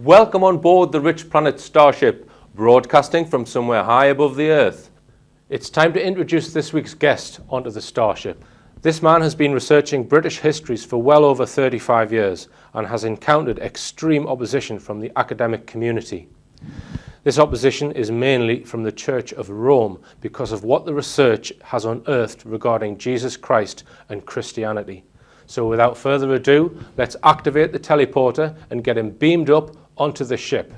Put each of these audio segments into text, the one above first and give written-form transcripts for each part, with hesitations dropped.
Welcome on board the Rich Planet Starship, broadcasting from somewhere high above the Earth. It's time to introduce this week's guest onto the Starship. This man has been researching British histories for well over 35 years and has encountered extreme opposition from the academic community. This opposition is mainly from the Church of Rome because of what the research has unearthed regarding Jesus Christ and Christianity. So without further ado, let's activate the teleporter and get him beamed up onto the ship.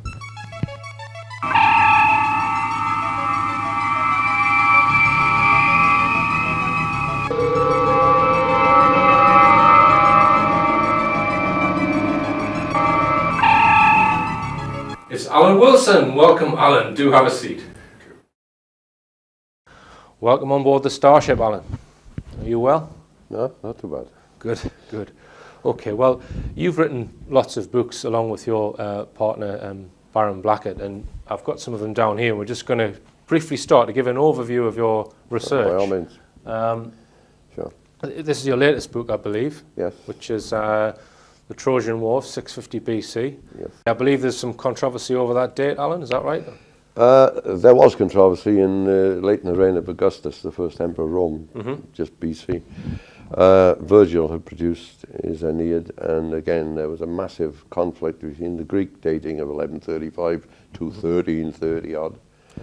It's Alan Wilson. Welcome, Alan. Do have a seat. Welcome on board the Starship, Alan. Are you well? No, not too bad. Good, good. Okay, well, you've written lots of books along with your partner, Baron Blackett, and I've got some of them down here. We're just going to briefly start to give an overview of your research. By all means. Sure. This is your latest book, I believe. Yes. Which is The Trojan War, 650 BC. Yes. I believe there's some controversy over that date, Alan, is that right? There was controversy late in the reign of Augustus, the first emperor of Rome, just BC. Virgil had produced his Aeneid, and again there was a massive conflict between the Greek dating of 1135 to 1330 odd.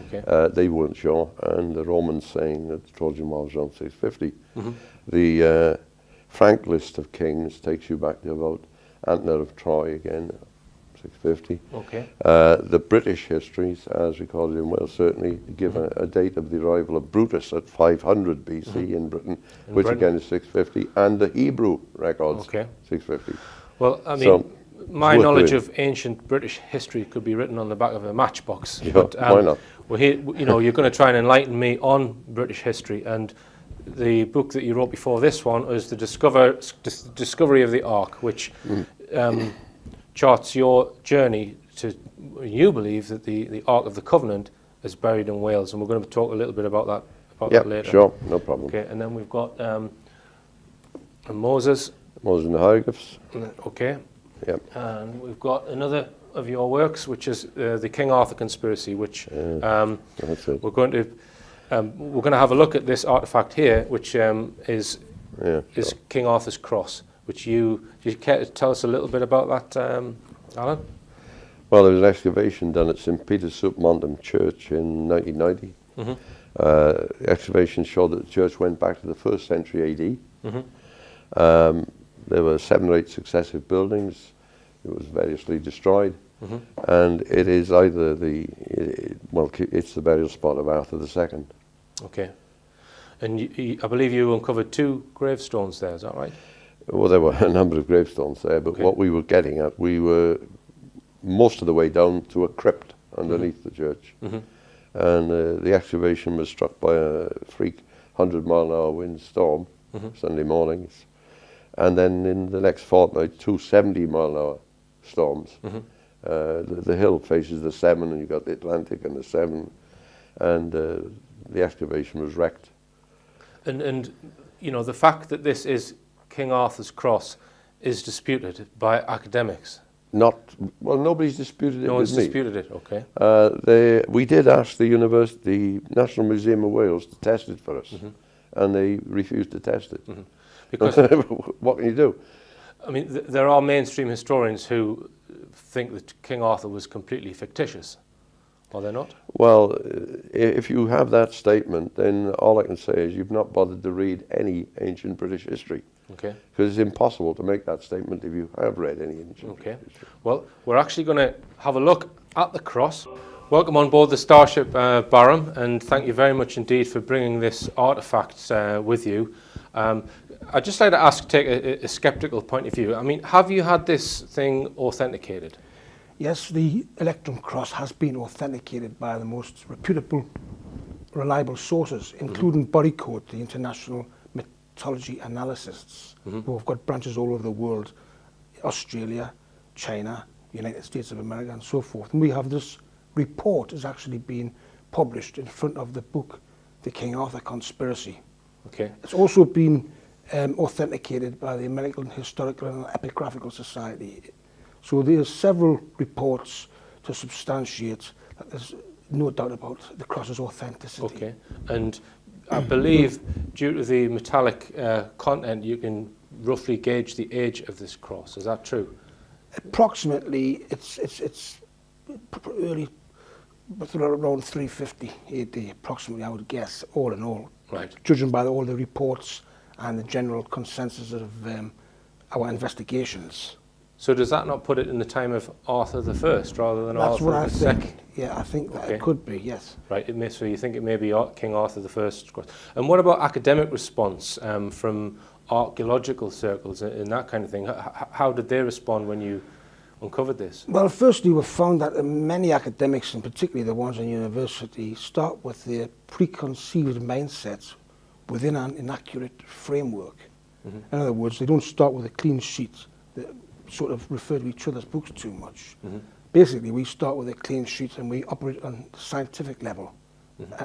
Okay. They weren't sure, and the Romans saying that the Trojan War was around 650. The Frank list of kings takes you back to about Antenor of Troy again, 650. Okay. The British histories, as recorded in Wales, certainly give a date of the arrival of Brutus at 500 BC in Britain, which again is 650, and the Hebrew records, 650. Well, I mean, so, my knowledge of ancient British history could be written on the back of a matchbox. Yeah, but, why not? We're here, you know, you're going to try and enlighten me on British history, and the book that you wrote before this one is the Discovery of the Ark, which charts your journey to, you believe that the Ark of the Covenant is buried in Wales, and we're going to talk a little bit about that later. Sure, no problem. Okay, and then we've got Moses. Moses and the Hieroglyphs. Okay. Yep. And we've got another of your works, which is the King Arthur conspiracy, which That's it. we're going to have a look at this artifact here, which is King Arthur's cross. Which do you care to tell us a little bit about that, Alan? Well, there was an excavation done at St. Peter's Sub Montem Church in 1990. The excavation showed that the church went back to the 1st century AD. There were 7 or 8 successive buildings. It was variously destroyed. And it is either it's the burial spot of Arthur II. Okay. And I believe you uncovered 2 gravestones there, is that right? Well, there were a number of gravestones there, but what we were getting at, we were most of the way down to a crypt underneath the church. And the excavation was struck by a freak 100-mile-an-hour wind storm Sunday mornings. And then in the next fortnight, 2 70-mile-an-hour storms. The hill faces the Severn, and you've got the Atlantic and the Severn, and the excavation was wrecked. And you know, the fact that this is King Arthur's cross is disputed by academics. Nobody's disputed it. No one's disputed it. Okay. We did ask the National Museum of Wales to test it for us, and they refused to test it. Because what can you do? I mean, there are mainstream historians who think that King Arthur was completely fictitious. Are they not? Well, if you have that statement, then all I can say is you've not bothered to read any ancient British history. Okay. Because it's impossible to make that statement if you have read any ancient British history. Well, we're actually going to have a look at the cross. Welcome on board the Starship, Baron, and thank you very much indeed for bringing this artifact with you. I'd just like to take a sceptical point of view. I mean, have you had this thing authenticated? Yes, the Electrum Cross has been authenticated by the most reputable, reliable sources, including Bodycode, the international metallurgy analysts, who have got branches all over the world, Australia, China, United States of America, and so forth. And we have this report has actually been published in front of the book, The King Arthur Conspiracy. Okay. It's also been authenticated by the American Historical and Epigraphical Society. So there's several reports to substantiate that there's no doubt about the cross's authenticity. Okay, and I believe due to the metallic content, you can roughly gauge the age of this cross. Is that true? Approximately, it's early, but around 350 AD, approximately, I would guess, all in all. Right. Judging by all the reports and the general consensus of our investigations. So does that not put it in the time of Arthur the First rather than That's Arthur what I the think. Second? Yeah, I think that Okay. it could be, yes. Right. So you think it may be King Arthur the First cross. And what about academic response from archaeological circles and that kind of thing? How did they respond when you uncovered this? Well, firstly, we found that many academics, and particularly the ones in university, start with their preconceived mindsets within an inaccurate framework. Mm-hmm. In other words, they don't start with a clean sheet. They sort of refer to each other's books too much. Mm-hmm. Basically, we start with a clean sheet and we operate on the scientific level,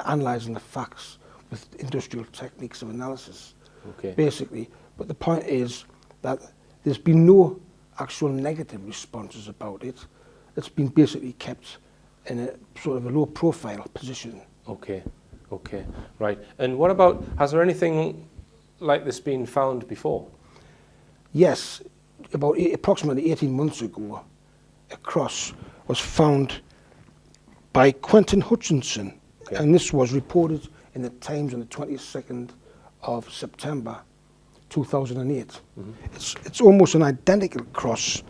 analysing the facts with industrial techniques of analysis. Okay. Basically, but the point is that there's been no actual negative responses about it. It's been basically kept in a sort of a low profile position. Okay. Okay. Right. And what about, has there anything like this been found before? Yes, about approximately 18 months ago, a cross was found by Quentin Hutchinson, Okay. and this was reported in the Times on the 22nd of September 2008. It's almost an identical cross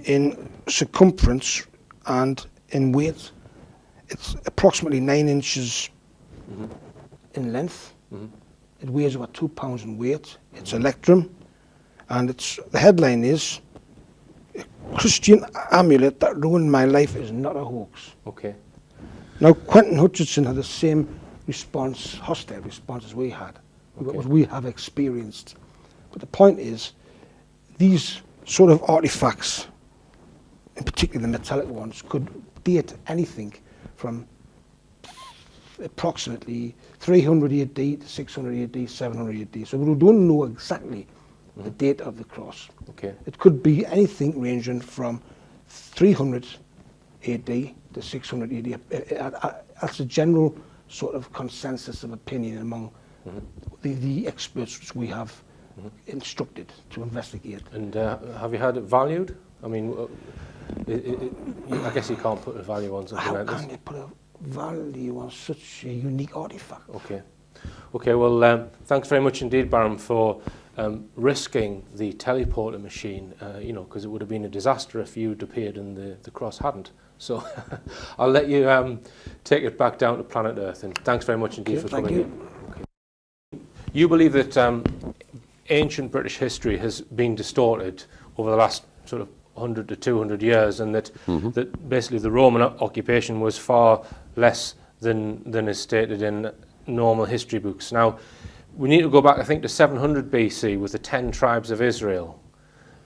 in circumference and in weight. It's approximately 9 inches in length. It weighs about 2 pounds in weight. It's electrum, and the headline is "A Christian amulet that ruined my life is not a hoax." Okay. Now, Quentin Hutchinson had the same response, hostile response as we had, Okay. what we have experienced. But the point is, these sort of artifacts, in particular the metallic ones, could date anything from approximately 300 AD to 600 AD, 700 AD. So we don't know exactly the date of the cross. Okay. It could be anything ranging from 300 AD to 600 AD. That's a general sort of consensus of opinion among the experts which we have instructed to investigate. And have you had it valued? I mean, I guess you can't put a value on something How like this. can you put a value on such a unique artifact? Okay. Okay, well, thanks very much indeed, Baron, for risking the teleporter machine, you know, because it would have been a disaster if you'd appeared and the cross hadn't. So I'll let you take it back down to planet Earth, and thanks very much indeed for Thank coming you. in. Okay. You believe that ancient British history has been distorted over the last sort of 100 to 200 years, and that, that basically the Roman occupation was far less than is stated in normal history books. Now, we need to go back, I think, to 700 BC with the 10 tribes of Israel.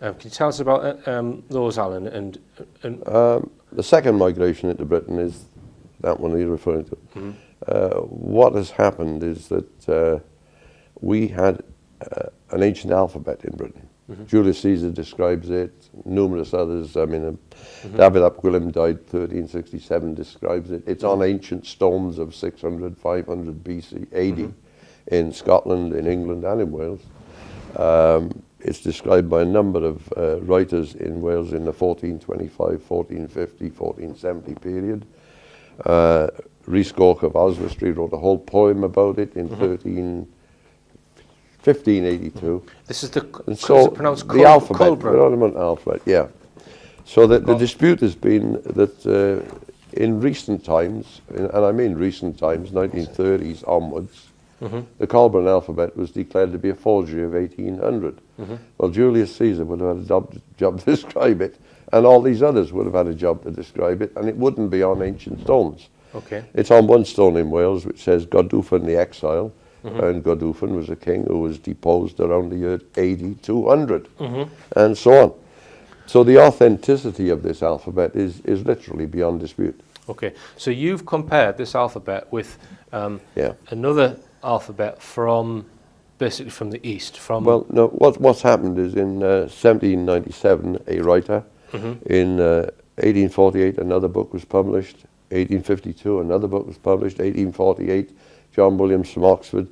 Can you tell us about those, Alan? And The second migration into Britain is that one you're referring to. What has happened is that we had an ancient alphabet in Britain. Julius Caesar describes it, numerous others. I mean, David ap Gwilym died 1367, describes it. It's on ancient stones of 600, 500 BC, AD in Scotland, in England, and in Wales. It's described by a number of writers in Wales in the 1425, 1450, 1470 period. Rhys Goch of Oswestry wrote a whole poem about it in 1582. this is the, And is so it pronounced the alphabet, Culbra? the Ottoman alphabet, yeah. So the dispute has been that in recent times, and I mean recent times, 1930s onwards, the Culbran alphabet was declared to be a forgery of 1800. Well, Julius Caesar would have had a job to describe it, and all these others would have had a job to describe it, and it wouldn't be on ancient stones. Okay. It's on one stone in Wales which says Godufan the Exile, and Godufan was a king who was deposed around the year AD 200, and so on. So the authenticity of this alphabet is literally beyond dispute. Okay, so you've compared this alphabet with another alphabet from, basically from the east, from... Well, no, what's happened is in 1797, a writer In 1848, another book was published. 1852, another book was published. 1848, John Williams from Oxford.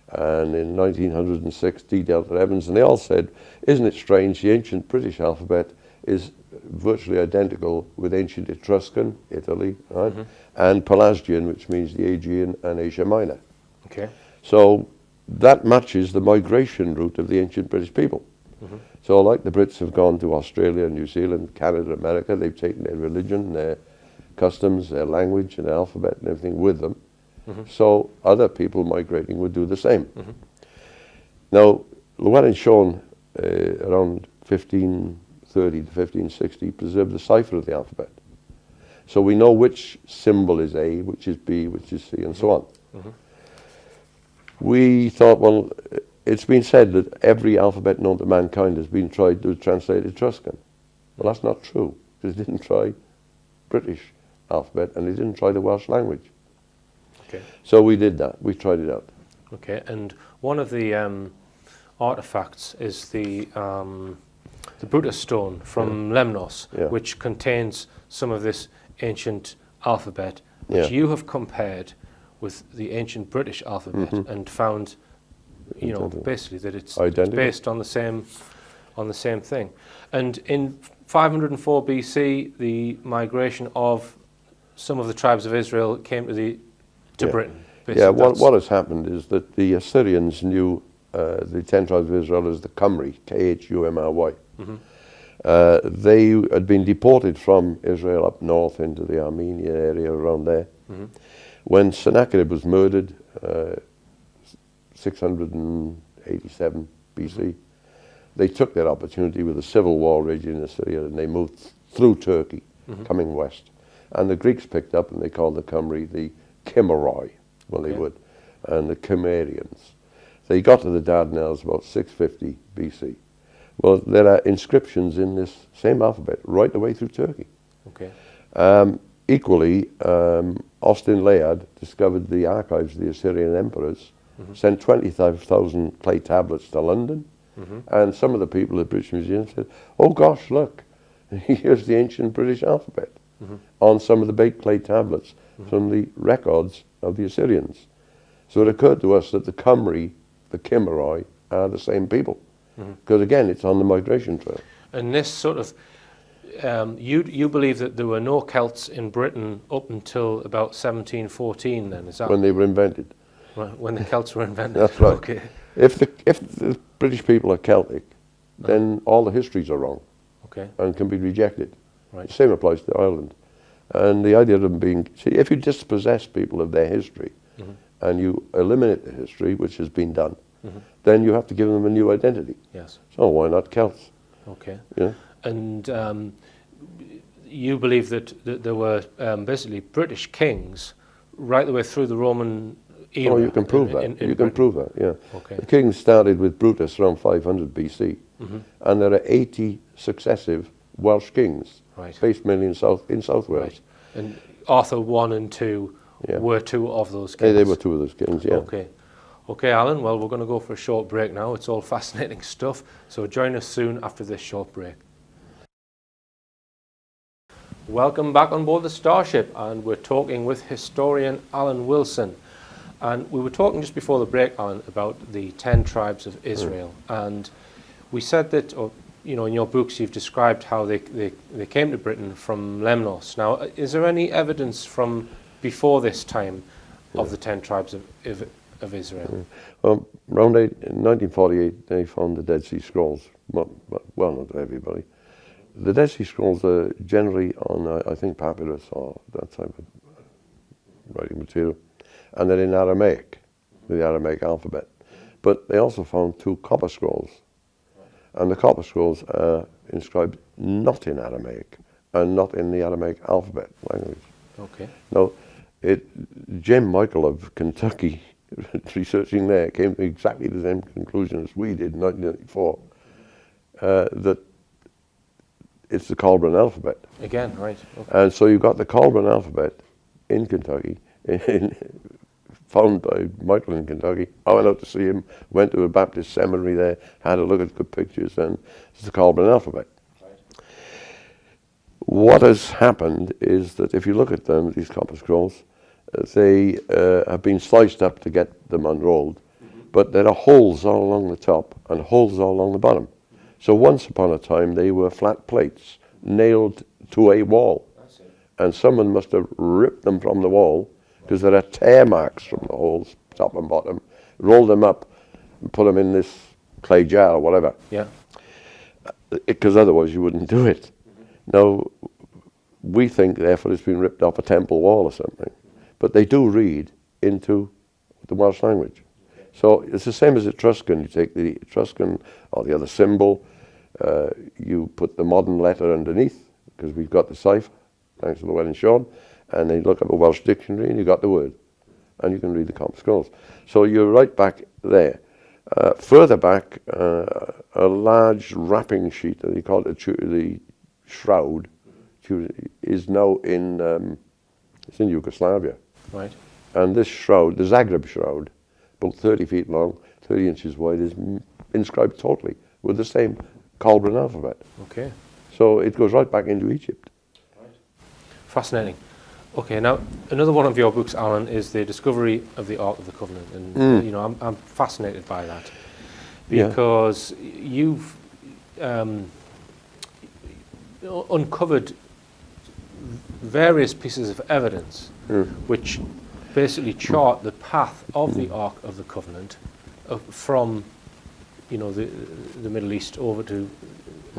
And in 1906, D. Delta Evans. And they all said, isn't it strange, the ancient British alphabet is virtually identical with ancient Etruscan, Italy, right? And Pelasgian, which means the Aegean and Asia Minor. Okay. So that matches the migration route of the ancient British people. So like the Brits have gone to Australia, New Zealand, Canada, America, they've taken their religion, their customs, their language and alphabet and everything with them. So other people migrating would do the same. Now, Llewellyn Shawn, around 1530 to 1560, preserved the cipher of the alphabet. So we know which symbol is A, which is B, which is C, and so on. We thought, well, it's been said that every alphabet known to mankind has been tried to translate Etruscan. Well, that's not true, because it didn't try British alphabet, and it didn't try the Welsh language. Okay. So we did that. We tried it out. Okay, and one of the artifacts is the Brutus stone from Lemnos, which contains some of this ancient alphabet, which you have compared with the ancient British alphabet and found, you know, basically that it's based on the same thing. And in 504 BC, the migration of some of the tribes of Israel came to Britain. Yeah, what has happened is that the Assyrians knew the 10 tribes of Israel as the Khumri, Khumry. They had been deported from Israel up north into the Armenian area around there. When Sennacherib was murdered, 687 BC, they took that opportunity with a civil war raging in Assyria, and they moved through Turkey, coming west. And the Greeks picked up, and they called the Khumri the Khimmeroi, they would, and the Cimmerians. They got to the Dardanelles about 650 BC. Well, there are inscriptions in this same alphabet right the way through Turkey. Okay. Equally, Austin Layard discovered the archives of the Assyrian emperors, sent 25,000 clay tablets to London, and some of the people at the British Museum said, oh gosh, look, here's the ancient British alphabet on some of the baked clay tablets from the records of the Assyrians. So it occurred to us that the Khumri, the Khimmeroi, are the same people. Because again, it's on the migration trail. And this sort of, you believe that there were no Celts in Britain up until about 1714 then, is that? When they were invented. Right, when the Celts were invented. That's right. Okay. If the British people are Celtic, then all the histories are wrong. Okay. And can be rejected. Right. The same applies to Ireland. And the idea of them being, see, if you dispossess people of their history and you eliminate the history, which has been done, then you have to give them a new identity. Yes. So why not Celts? Okay. Yeah. And you believe that there were basically British kings right the way through the Roman era? Oh, you can prove that. You can prove that, yeah. Okay. The kings started with Brutus around 500 BC, and there are 80 successive Welsh kings, based mainly in South Wales. Right. And Arthur I and II were two of those kings? They were two of those kings, yeah. Okay. Okay, Alan, well, we're going to go for a short break now. It's all fascinating stuff, so join us soon after this short break. Welcome back on board the Starship, and we're talking with historian Alan Wilson. And we were talking just before the break, Alan, about the 10 tribes of Israel. And we said that, or, you know, in your books you've described how they came to Britain from Lemnos. Now, is there any evidence from before this time of the 10 tribes of Israel? Well, around 1948, they found the Dead Sea Scrolls. Well, not to everybody. The Dead Sea Scrolls are generally on, I think, papyrus or that type of writing material, and they're in Aramaic, the Aramaic alphabet. But they also found 2 copper scrolls, and the copper scrolls are inscribed not in Aramaic and not in the Aramaic alphabet language. Okay. Now, Jim Michael of Kentucky, researching there, came to exactly the same conclusion as we did in 1994, that it's the Colburn alphabet. Again, right. Okay. And so you got the Colburn alphabet in Kentucky, found by Michael in Kentucky. I went out to see him, went to a Baptist seminary there, had a look at good pictures, and it's the Colburn alphabet. what has happened is that if you look at them, these copper scrolls, they have been sliced up to get them unrolled, but there are holes all along the top and holes all along the bottom. So once upon a time, they were flat plates nailed to a wall, and someone must have ripped them from the wall because there are tear marks from the holes, top and bottom, rolled them up and put them in this clay jar or whatever. Yeah. Because otherwise you wouldn't do it. Now, we think, therefore, it's been ripped off a temple wall or something. But they do read into the Welsh language. So it's the same as Etruscan. You take the Etruscan or the other symbol, you put the modern letter underneath, because we've got the cipher, thanks to Llewellyn Shawn, and then you look up a Welsh dictionary and you got the word. And you can read the copper scrolls. So you're right back there. Further back, a large wrapping sheet, they call it the shroud, is now in it's in Yugoslavia. Right. And this shroud, the Zagreb shroud, about 30 feet long, 30 inches wide, is inscribed totally with the same Colbran alphabet. Okay. So it goes right back into Egypt. Right. Fascinating. Okay, now another one of your books, Alan, is the discovery of the Ark of the Covenant, and you know I'm fascinated by that because you've uncovered various pieces of evidence which basically chart the path of the Ark of the Covenant from, you know, the Middle East over to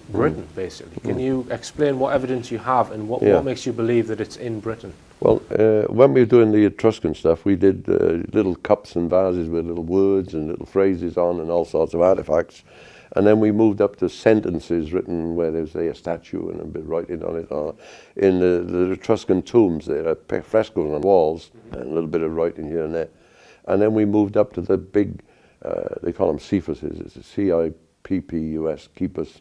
Britain, basically. Can you explain what evidence you have and what makes you believe that it's in Britain? Well, when we were doing the Etruscan stuff, we did little cups and vases with little words and little phrases on and all sorts of artifacts. And then we moved up to sentences written where there's a statue and a bit writing on it. Or in the Etruscan tombs, there are frescoes on walls and a little bit of writing here and there. And then we moved up to the big, they call them Ciphuses, it's a C-I-P-P-U-S, keepers.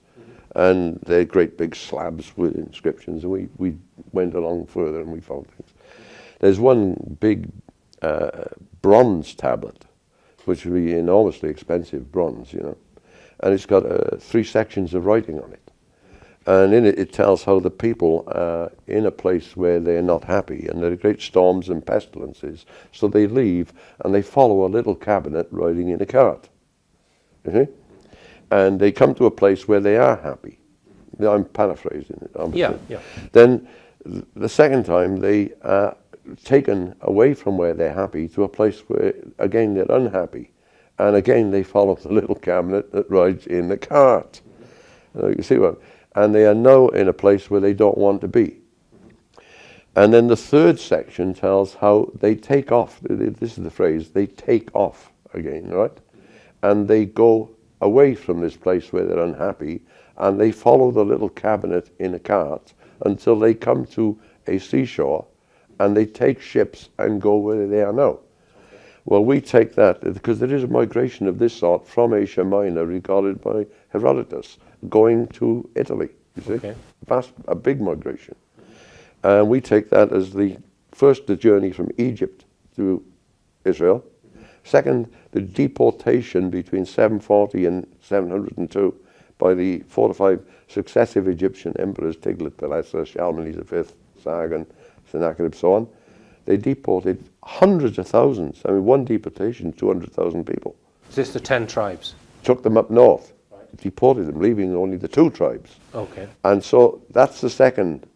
And they're great big slabs with inscriptions, and we went along further and we found things. There's one big bronze tablet, which would be enormously expensive bronze, you know, and it's got 3 sections of writing on it. And in it, it tells how the people are in a place where they're not happy, and there are great storms and pestilences, so they leave and they follow a little cabinet riding in a cart. You see? And they come to a place where they are happy. I'm paraphrasing it, obviously. Yeah. Then the second time they are taken away from where they're happy to a place where, again, they're unhappy. And again, they follow the little cabinet that rides in the cart. You see what? And they are now in a place where they don't want to be. And then the third section tells how they take off. This is the phrase, they take off again, right? And they go away from this place where they're unhappy, and they follow the little cabinet in a cart until they come to a seashore, and they take ships and go where they are now. Okay. Well, we take that, because there is a migration of this sort from Asia Minor recorded by Herodotus, going to Italy, you see. Okay. A big migration. And we take that as the journey from Egypt to Israel. Second, the deportation between 740 and 702 by the 4 to 5 successive Egyptian emperors, Tiglath-Pileser, Shalmaneser V, Sargon, Sennacherib, so on. They deported hundreds of thousands. I mean, one deportation, 200,000 people. Is this the 10 tribes? Took them up north, deported them, leaving only the 2 tribes. Okay. And so that's the second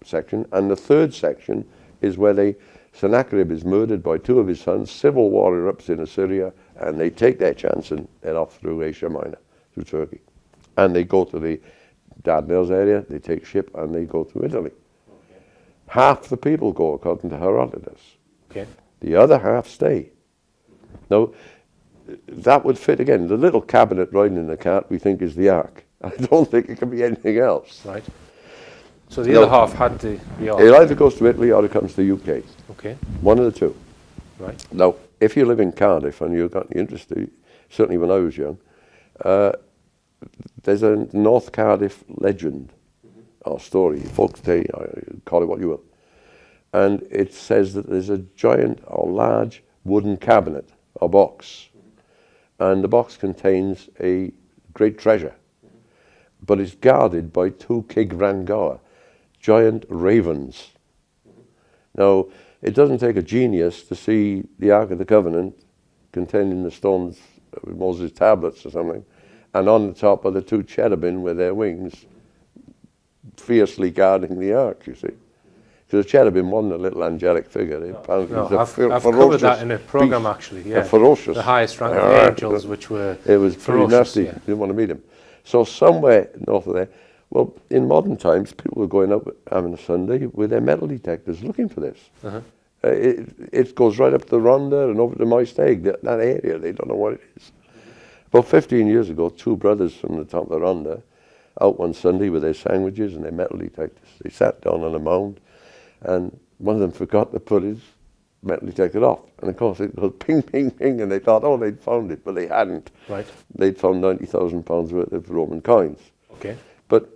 section. And the third section is where Sennacherib is murdered by 2 of his sons, civil war erupts in Assyria, and they take their chance and head off through Asia Minor, through Turkey. And they go to the Dardanelles area, they take ship, and they go to Italy. Okay. Half the people go, according to Herodotus. Okay. The other half stay. Now, that would fit, again, the little cabinet riding in the cart we think is the Ark. I don't think it can be anything else. Right. So the other half had the Ark. It either goes to Italy or it comes to the UK. Okay. One of the 2. Right. Now, if you live in Cardiff and you've got interest, certainly when I was young, there's a North Cardiff legend or story, folk tale, call it what you will. And it says that there's a giant or large wooden cabinet or box, and the box contains a great treasure, but it's guarded by 2 Cigfran Goa. giant ravens. Now, it doesn't take a genius to see the Ark of the Covenant containing the stones, Moses' tablets or something, and on the top are the two cherubim with their wings fiercely guarding the Ark, you see. Because the cherubim wasn't a little angelic figure. I've covered that in a program actually, yeah. Ferocious. The highest rank of angels, which were It was pretty ferocious, nasty. yeah. You didn't want to meet him. So somewhere north of there, well, in modern times, people were going up having a Sunday with their metal detectors looking for this. It goes right up to Rhondda and over to Maesteg, that area. They don't know what it is. About 15 years ago, two brothers from the top of the Rhondda out one Sunday with their sandwiches and their metal detectors. They sat down on a mound, and one of them forgot to put his metal detector off. And of course, it goes ping, ping, ping, and they thought, oh, they'd found it, but they hadn't. Right. They'd found £90,000 worth of Roman coins. Okay. But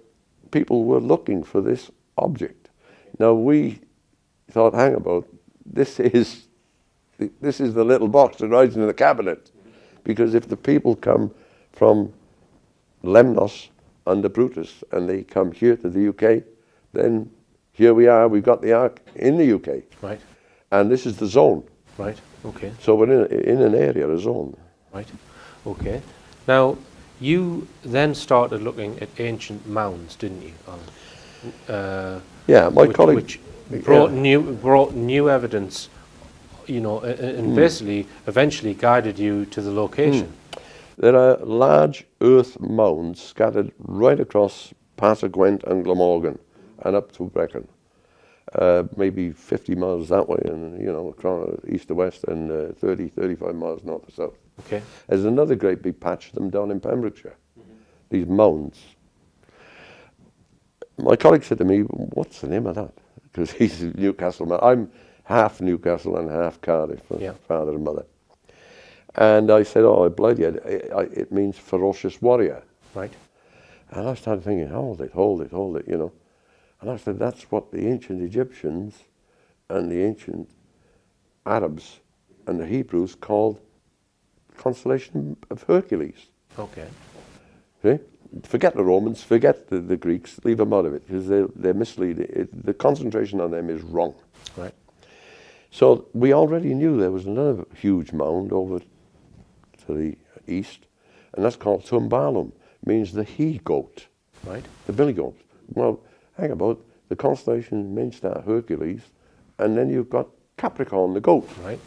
people were looking for this object. Now we thought, hang about, this is the little box that rides in the cabinet. Because if the people come from Lemnos under Brutus and they come here to the UK, then here we are, we've got the Ark in the UK. Right. And this is the zone. Right. Okay. So we're in an area, a zone. Right. Okay. Now, you then started looking at ancient mounds, didn't you, Alan? Yeah, my colleague... Which brought new evidence, you know, and basically eventually guided you to the location. There are large earth mounds scattered right across Pater Gwent and Glamorgan and up to Brecon. Maybe 50 miles that way and, you know, across east to west and 30, 35 miles north to south. Okay. There's another great big patch of them down in Pembrokeshire, these mounds. My colleague said to me, what's the name of that? Because he's a Newcastle man. I'm half Newcastle and half Cardiff, father and mother. And I said, oh, bloody, it means ferocious warrior. Right. And I started thinking, hold it, you know. And I said, that's what the ancient Egyptians and the ancient Arabs and the Hebrews called constellation of Hercules. Okay. See? Forget the Romans, forget the Greeks, leave them out of it, because they're misleading. The concentration on them is wrong. Right. So we already knew there was another huge mound over to the east, and that's called Tumbalum, means the he-goat. Right. The billy goat. Well, hang about, the constellation main star Hercules, and then you've got Capricorn, the goat. Right.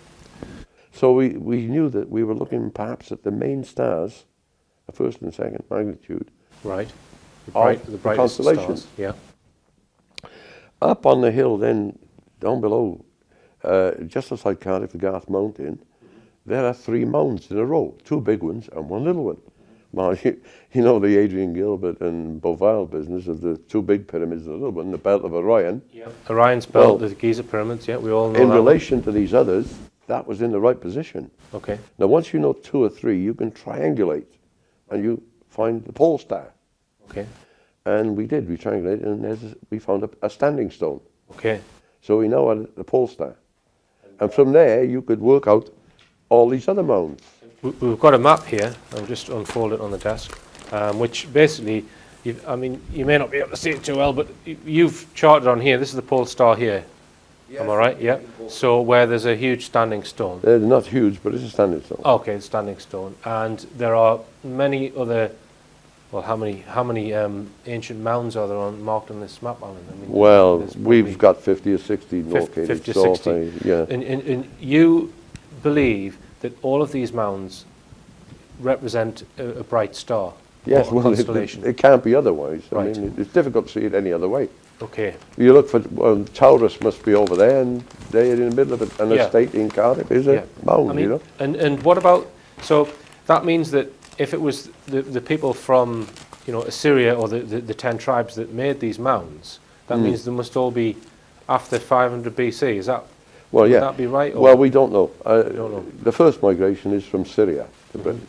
So we knew that we were looking perhaps at the main stars, the first and second magnitude. Right. The brightest constellations. stars. Yeah. Up on the hill then, down below, just outside Cardiff, the Garth Mountain, there are 3 mounds in a row, 2 big ones and 1 little one. Well, you know the Adrian Gilbert and Beauval business of the 2 big pyramids and the little one, the Belt of Orion. Yeah. Orion's belt, the Giza pyramids, yeah, we all know in that. relation to these others, that was in the right position. Okay. Now, once you know 2 or 3, you can triangulate, and you find the pole star. Okay. And we did, we triangulated, and we found a standing stone. Okay. So we now had the pole star. And from there, you could work out all these other mounds. We've got a map here. I'll just unfold it on the desk, which basically, I mean, you may not be able to see it too well, but you've charted on here. This is the pole star here. Am I right? Yeah. So where there's a huge standing stone. They're not huge, but it's a standing stone. Okay, it's standing stone, and there are many other. Well, how many ancient mounds are there marked on this map, Alan? I mean, well, we've got 50 or 60 located. 50 or 60. Yeah. And you believe that all of these mounds represent a bright star? Yes, or a well, constellation? it can't be otherwise. Right. I mean, it's difficult to see it any other way. Okay. You look for, well, Taurus must be over there, and they're in the middle of it, an estate in Cardiff is a mound, I mean, you know. And what about, so that means that if it was the people from, you know, Assyria or the 10 tribes that made these mounds, that means they must all be after 500 BC, is that, well, would yeah. that be right? Or? Well, we don't know. Don't know. The first migration is from Syria to Britain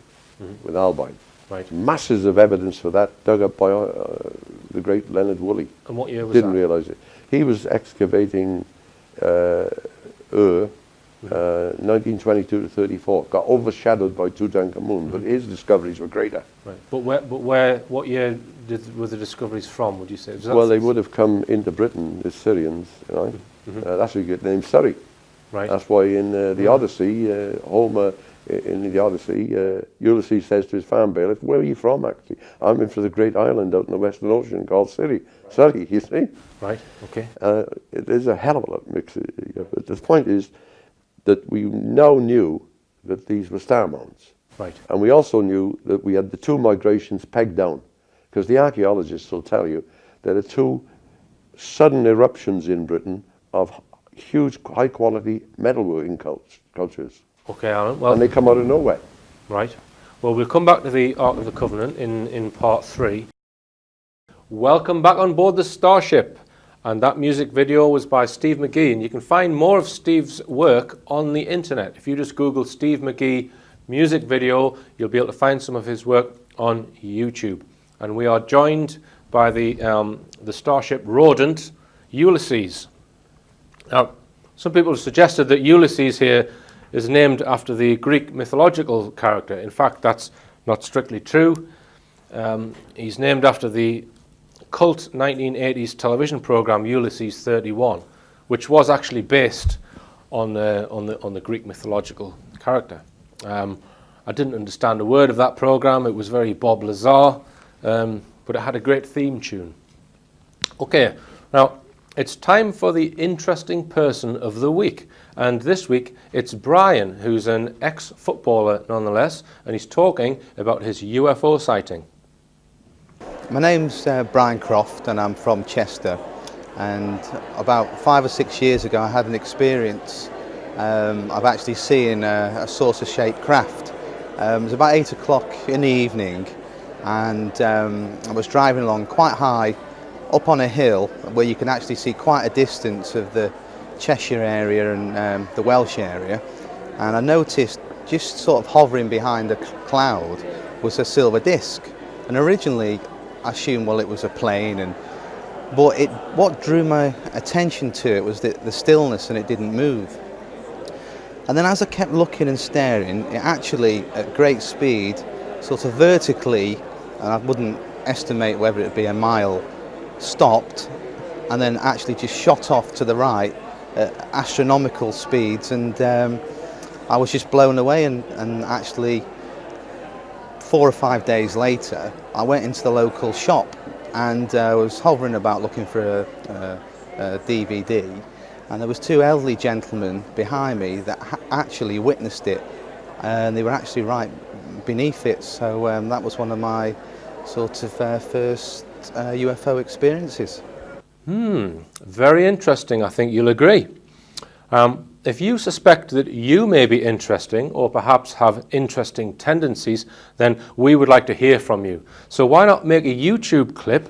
with Albine. Right. Masses of evidence for that dug up by the great Leonard Woolley. And what year was Didn't that? realise it. He was excavating 1922 to 34, got overshadowed by Tutankhamun, but his discoveries were greater. Right. But what year were the discoveries from, would you say? Well, they would have come into Britain, the Syrians, right? That's where you get the name Surrey. Right. That's why in the Odyssey, Homer, in the Odyssey, Ulysses says to his farm bailiff, "Where are you from, actually?" "I'm in for the great island out in the Western Ocean called Surrey." Right. Surrey, you see? Right, okay. It is a hell of a lot mix. But the point is that we now knew that these were star mounds. Right. And we also knew that we had the two migrations pegged down, because the archaeologists will tell you there are two sudden eruptions in Britain of huge, high-quality metalworking cultures. Okay, Alan. Well, and they come out of nowhere. Right. Well, we'll come back to the Ark of the Covenant in part 3. Welcome back on board the Starship. And that music video was by Steve McGee. And you can find more of Steve's work on the internet. If you just Google Steve McGee music video, you'll be able to find some of his work on YouTube. And we are joined by the Starship rodent, Ulysses. Now, some people have suggested that Ulysses here is named after the Greek mythological character. In fact, that's not strictly true. He's named after the cult 1980s television program Ulysses 31, which was actually based on the Greek mythological character. I didn't understand a word of that program. It was very Bob Lazar, but it had a great theme tune. Okay, now it's time for the interesting person of the week. And this week it's Brian, who's an ex-footballer nonetheless, and he's talking about his UFO sighting. My name's Brian Croft and I'm from Chester, and about 5 or 6 years ago I had an experience of actually seeing a saucer-shaped craft. It was about 8 o'clock in the evening, and I was driving along quite high up on a hill where you can actually see quite a distance of the Cheshire area and the Welsh area, and I noticed just sort of hovering behind a cloud was a silver disc, and originally I assumed, well, it was a plane, but what drew my attention to it was the stillness, and it didn't move. And then as I kept looking and staring, it actually, at great speed, sort of vertically, and I wouldn't estimate whether it'd be a mile, stopped, and then actually just shot off to the right at astronomical speeds, and I was just blown away, and actually 4 or 5 days later I went into the local shop, and I was hovering about looking for a DVD, and there was 2 elderly gentlemen behind me that actually witnessed it, and they were actually right beneath it, so that was one of my sort of first UFO experiences. Very interesting, I think you'll agree. If you suspect that you may be interesting, or perhaps have interesting tendencies, then we would like to hear from you. So why not make a YouTube clip,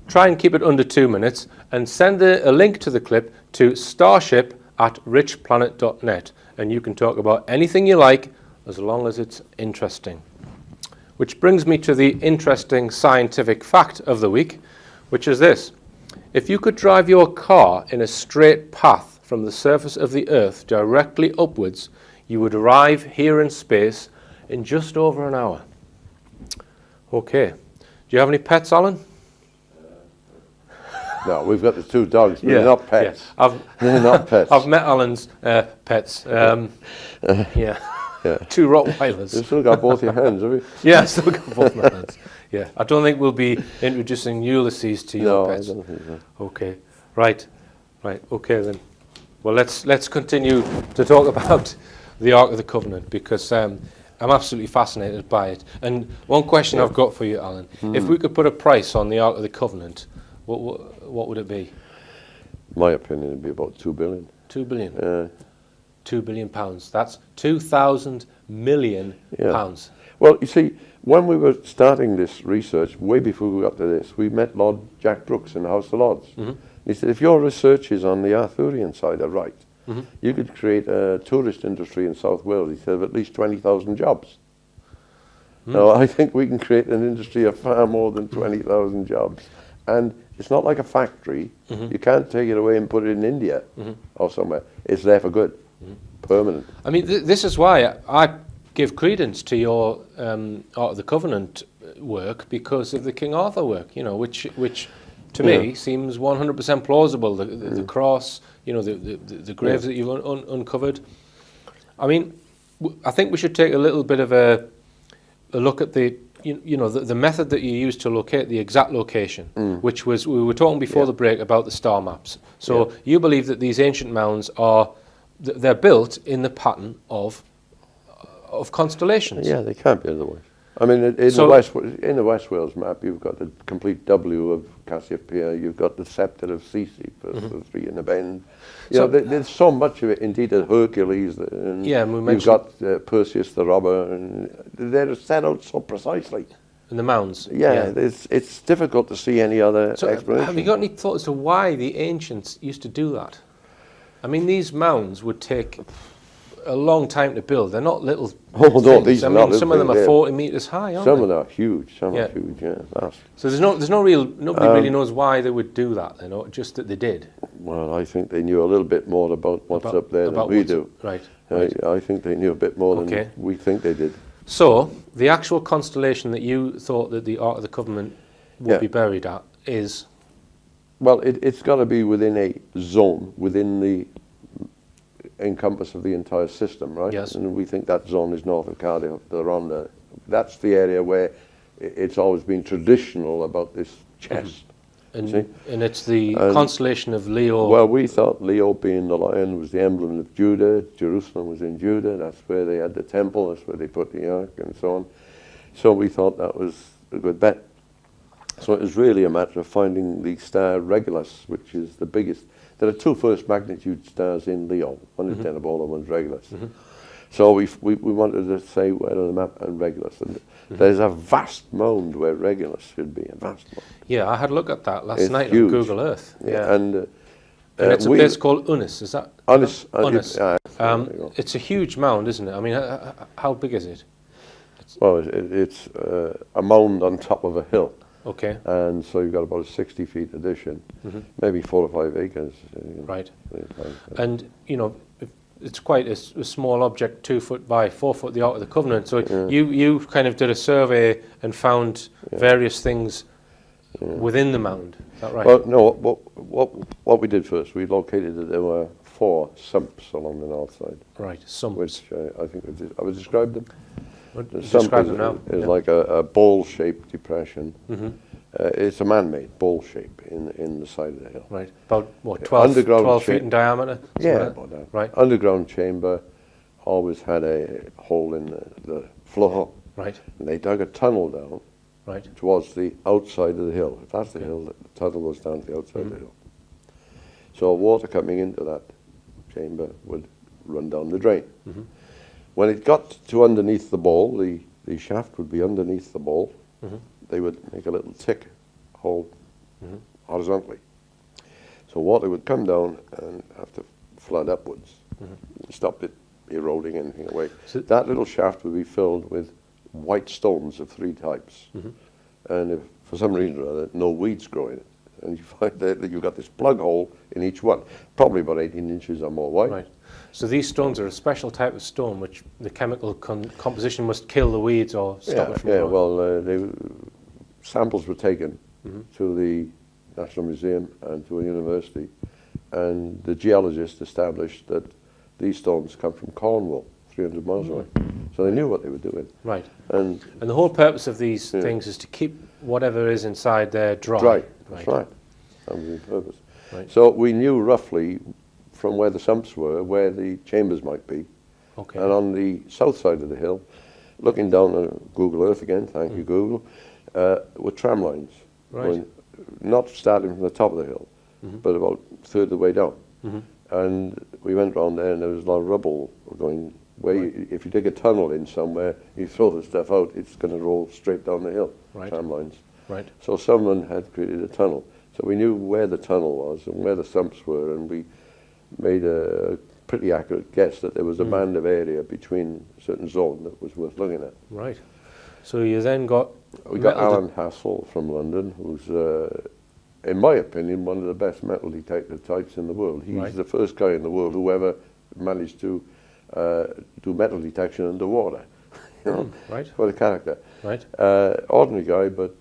try and keep it under 2 minutes, and send a link to the clip to starship@richplanet.net, and you can talk about anything you like as long as it's interesting. Which brings me to the interesting scientific fact of the week, which is this. If you could drive your car in a straight path from the surface of the Earth directly upwards, you would arrive here in space in just over an hour. Okay. Do you have any pets, Alan? No, we've got the 2 dogs, but they're not pets. Yeah. They're not pets. I've met Alan's pets. Yeah. 2 Rottweilers. You've still got both your hands, have you? Yeah, I've still got both my hands. Yeah. I don't think we'll be introducing Ulysses to your pets. No, I don't think so. Okay. Right. Okay then. Well, let's continue to talk about the Ark of the Covenant, because I'm absolutely fascinated by it. And one question I've got for you, Alan, if we could put a price on the Ark of the Covenant, what would it be? My opinion would be about 2 billion. 2 billion? £2 billion. That's 2,000 million pounds. Well, you see, when we were starting this research, way before we got to this, we met Lord Jack Brooks in the House of Lords. He said, if your research is on the Arthurian side are right, you could create a tourist industry in South Wales, he said, of at least 20,000 jobs. Now, I think we can create an industry of far more than 20,000 jobs. And it's not like a factory. You can't take it away and put it in India or somewhere. It's there for good. permanent. I mean, this is why I give credence to your Art of the Covenant work, because of the King Arthur work, you know, which to me seems 100% plausible. The cross, you know, the graves that you've uncovered. I mean, I think we should take a little bit of a look at the method that you used to locate the exact location, which was, we were talking before the break about the star maps. So you believe that these ancient mounds they're built in the pattern of constellations. Yeah, they can't be otherwise. I mean, in the West Wales map, you've got the complete W of Cassiopeia, you've got the scepter of Sisi for three in the bend. You know, there's so much of it, indeed, of Hercules, and you've got Perseus the robber, and they're set out so precisely. In the mounds. Yeah. It's difficult to see any other explanation. Have you got any thoughts as to why the ancients used to do that? I mean, these mounds would take a long time to build. They're not little things. These I are mean, not some of them are 40 metres high, aren't they? Some of them are huge. Some are huge. Yeah, vast. So nobody really knows why they would do that. You know, just that they did. Well, I think they knew a little bit more about what's up there than we do. Right. I think they knew a bit more than we think they did. So the actual constellation that you thought that the Ark of the Covenant would be buried at is. Well, it's got to be within a zone, within the encompass of the entire system, right? Yes. And we think that zone is north of Cardiff, the Rhondda. That's the area where it's always been traditional about this chest. And it's the constellation of Leo. Well, we thought Leo, being the lion, was the emblem of Judah. Jerusalem was in Judah. That's where they had the temple. That's where they put the ark and so on. So we thought that was a good bet. So it was really a matter of finding the star Regulus, which is the biggest. There are two first magnitude stars in Leo. One is Denebola, one's Regulus. So we wanted to say where on the map and Regulus. And there's a vast mound where Regulus should be, a vast mound. Yeah, I had a look at that last night huge. on Google Earth. Yeah. And it's a place called Unis, is that? Unis. It's a huge mound, isn't it? I mean, how big is it? Well, it's a mound on top of a hill. Okay. And so you've got about a 60 feet addition, maybe 4 or 5 acres. Right. And, you know, it's quite a small object, 2 foot by 4 foot, the Ark of the Covenant. So you kind of did a survey and found various things within the mound. Is that right? Well, no, what we did first, we located that there were 4 sumps along the north side. Right, sumps. Which I think I would describe them. Describe them now. It's like a bowl-shaped depression. It's a man-made bowl shape in the side of the hill. Right. About, what, 12 feet in diameter? Yeah, about that. Right. Underground chamber always had a hole in the floor. Right. And they dug a tunnel down towards the outside of the hill. If that's the hill, the tunnel goes down to the outside of the hill. So water coming into that chamber would run down the drain. When it got to underneath the bowl, the shaft would be underneath the bowl. They would make a little tick hole horizontally. So water would come down and have to flood upwards, stop it eroding anything away. So that little shaft would be filled with white stones of 3 types. And if for some reason or other no weeds grow in it, and you find that you've got this plug hole in each one, probably about 18 inches or more wide. Right. So these stones are a special type of stone which the chemical composition must kill the weeds or stop it from growing. Well, samples were taken to the National Museum and to a university, and the geologist established that these stones come from Cornwall, 300 miles away. So they knew what they were doing. Right. And the whole purpose of these things is to keep whatever is inside there dry. Dry. That's right. That was the purpose. Right. So we knew roughly from where the sumps were, where the chambers might be. Okay. And on the south side of the hill, looking down at Google Earth again, thank you Google, were tram lines. Right. Not starting from the top of the hill, but about a third of the way down. And we went round there and there was a lot of rubble going where if you dig a tunnel in somewhere, you throw the stuff out, it's going to roll straight down the hill, tram lines. Right. So someone had created a tunnel. So we knew where the tunnel was and where the sumps were, and we made a pretty accurate guess that there was a band of area between a certain zone that was worth looking at. Right. So you then got... We got Alan Hassel from London, who's, in my opinion, one of the best metal detector types in the world. He's the first guy in the world who ever managed to do metal detection underwater. You know, Right. what a character. Right. Ordinary guy, but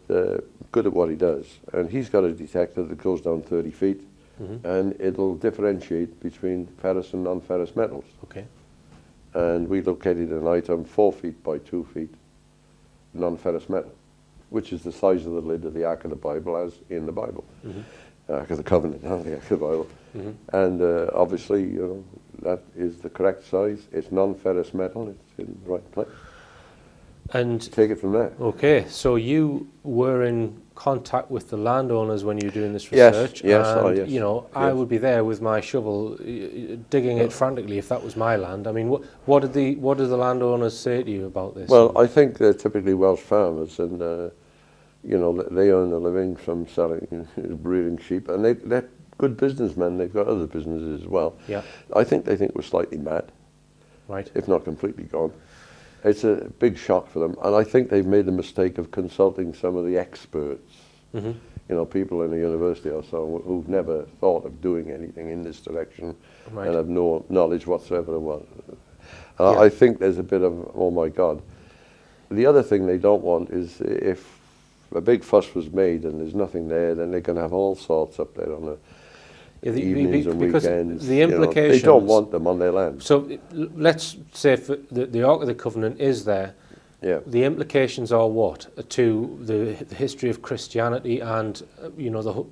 good at what he does. And he's got a detector that goes down 30 feet, and it'll differentiate between ferrous and non-ferrous metals. Okay. And we located an item 4 feet by 2 feet, non-ferrous metal, which is the size of the lid of the Ark of the Bible, as in the Bible. Ark of the Covenant, not the Ark of the Bible. And obviously, you know, that is the correct size. It's non-ferrous metal. It's in the right place. And Take it from there. okay, so you were in contact with the landowners when you were doing this Yes, research. yes, and, oh, yes, you know, I yes. would be there with my shovel, digging it frantically if that was my land. I mean, what did the landowners say to you about this? Well, I think they're typically Welsh farmers, and you know, they earn a living from selling, breeding sheep, and they're good businessmen. They've got other businesses as well. Yeah. I think they think we're slightly mad, Right. if not completely gone. It's a big shock for them, and I think they've made the mistake of consulting some of the experts. You know, people in the university or so who've never thought of doing anything in this direction, Right. and have no knowledge whatsoever of what. Yeah. I think there's a bit of, oh my God. The other thing they don't want is if a big fuss was made and there's nothing there, then they're going to have all sorts up there on the evenings and because weekends. the you know. implications. They don't want them on their land. So let's say if the Ark of the Covenant is there. Yeah. The implications are what to the history of Christianity, and you know,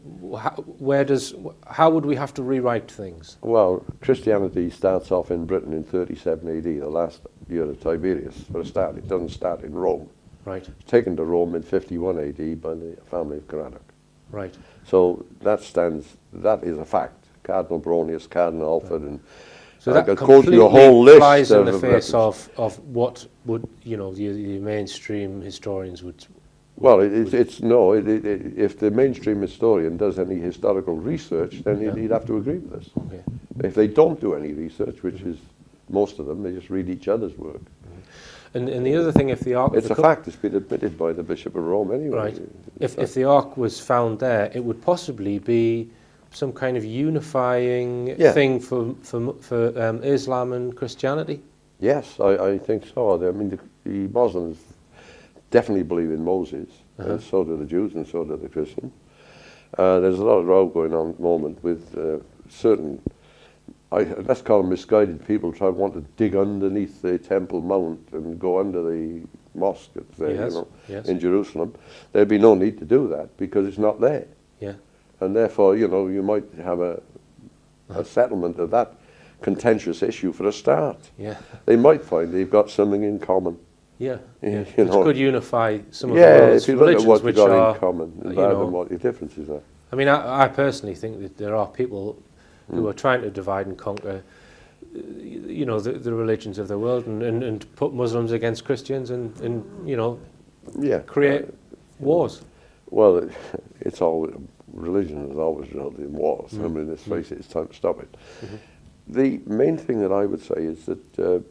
how would we have to rewrite things? Well, Christianity starts off in Britain in 37 AD, the last year of Tiberius, for a start. It doesn't start in Rome. Right. It's taken to Rome in 51 AD by the family of Cranach. Right. So that is a fact. Cardinal Bronius, Cardinal Alfred, and So I that could quote you completely a whole list flies in the of face references. of what would, you know, the mainstream historians would. Well, if the mainstream historian does any historical research, then Yeah. he'd have to agree with us. Okay. If they don't do any research, which is most of them, they just read each other's work. And the other thing, if the Ark, It's a fact. It's been admitted by the Bishop of Rome anyway. right? If the Ark was found there, it would possibly be some kind of unifying Yeah. thing for Islam and Christianity. Yes, I think so. I mean, the Muslims definitely believe in Moses, and so do the Jews, and so do the Christians. There's a lot of row going on at the moment with certain, let's call them misguided people, want to dig underneath the Temple Mount and go under the mosque Yes, you know, yes. in Jerusalem. There'd be no need to do that because it's not there. Yeah. And therefore, you know, you might have a settlement of that contentious issue for a start. Yeah. They might find they've got something in common. Yeah. You Yeah. know. Which could unify some of the Yeah, world's if you look at religions, what which you've got are, in common, you rather know, than what your differences are. I mean, I personally think that there are people who are trying to divide and conquer, you know, the religions of the world, and put Muslims against Christians, and you know, Yeah. create wars. Well, it's always, religion has always resulted in wars. I mean, let's face it, it's time to stop it. The main thing that I would say is that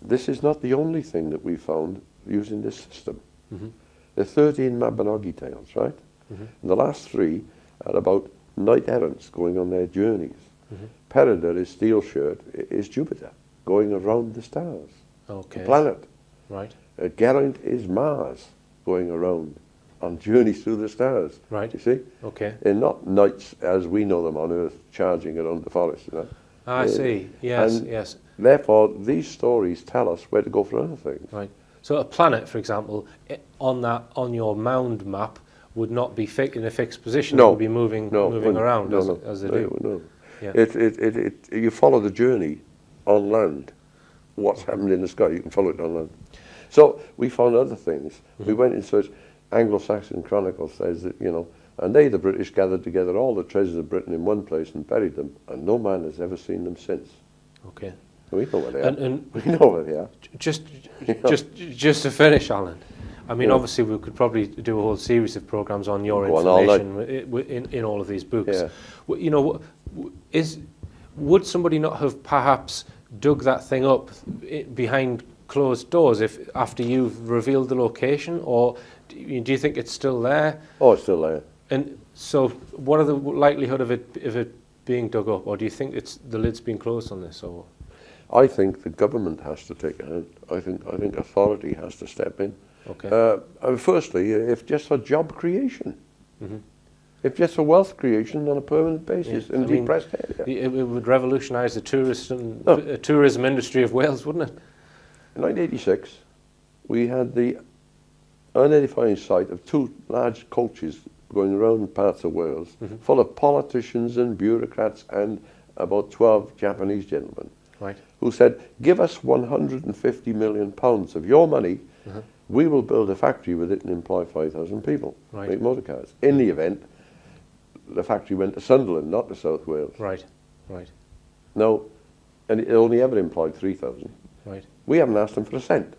this is not the only thing that we found using this system. There are 13 Mabinogi tales, right? And the last 3 are about knight errants going on their journeys. Peredur, his steel shirt, is Jupiter, going around the stars, Okay. the planet. Right. Geraint is Mars, going around on journeys through the stars. Right. You see? Okay. They're not knights as we know them on Earth, charging around the forest, you know. I see. Yes. and Yes. Therefore, these stories tell us where to go for other things. Right. So a planet, for example, on your mound map would not be in a fixed position. No. It would be moving around as they do. No. Yeah. You follow the journey on land. What's happened in the sky, you can follow it on land. So we found other things. We went in search. Anglo-Saxon Chronicle says that, you know, and they, the British, gathered together all the treasures of Britain in one place and buried them, and no man has ever seen them since. Okay. We know where they are. And We know where they are. just to finish, Alan. I mean, Yeah. obviously, we could probably do a whole series of programs on your Go on all information in all of these books. Yeah. You know, would somebody not have perhaps dug that thing up behind closed doors if after you've revealed the location, or do you think it's still there? Oh, it's still there. And so, what are the likelihood of it being dug up, or do you think it's the lid's been closed on this? Or I think the government has to take a hand. I think authority has to step in. okay, Firstly, if just for job creation, if just for wealth creation on a permanent basis in a depressed area. it would revolutionise the tourism industry of Wales, wouldn't it? In 1986, we had the unedifying sight of two large coaches going around parts of Wales, full of politicians and bureaucrats and about 12 Japanese gentlemen, Right. who said, give us 150 million pounds of your money, we will build a factory with it and employ 5,000 people, Right. make motor cars. In the event, the factory went to Sunderland, not to South Wales. Right. Right. Now, and it only ever employed 3,000. Right. We haven't asked them for a cent.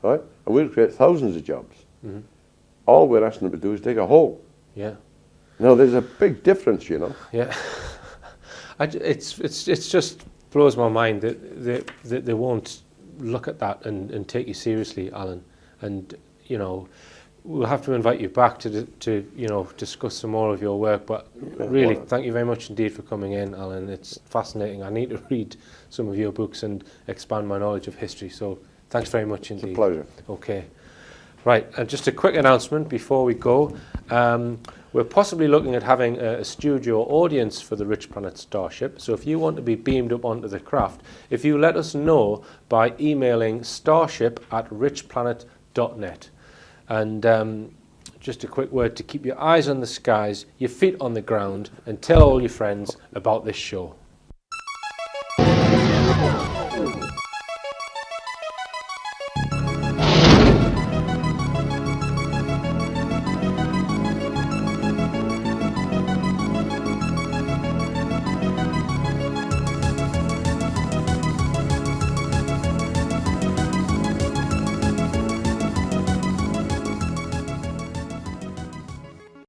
Right? And we'll create thousands of jobs. All we're asking them to do is dig a hole. Yeah. Now, there's a big difference, you know. Yeah. It's just blows my mind that they won't look at that and take you seriously, Alan. And you know, we'll have to invite you back to you know, discuss some more of your work. But really, thank you very much indeed for coming in, Alan. It's fascinating. I need to read some of your books and expand my knowledge of history. So thanks very much indeed. It's a pleasure. Okay. Right, and just a quick announcement before we go. We're possibly looking at having a studio audience for the Rich Planet Starship. So if you want to be beamed up onto the craft, if you let us know by emailing starship@richplanet.net. And just a quick word to keep your eyes on the skies, your feet on the ground, and tell all your friends about this show.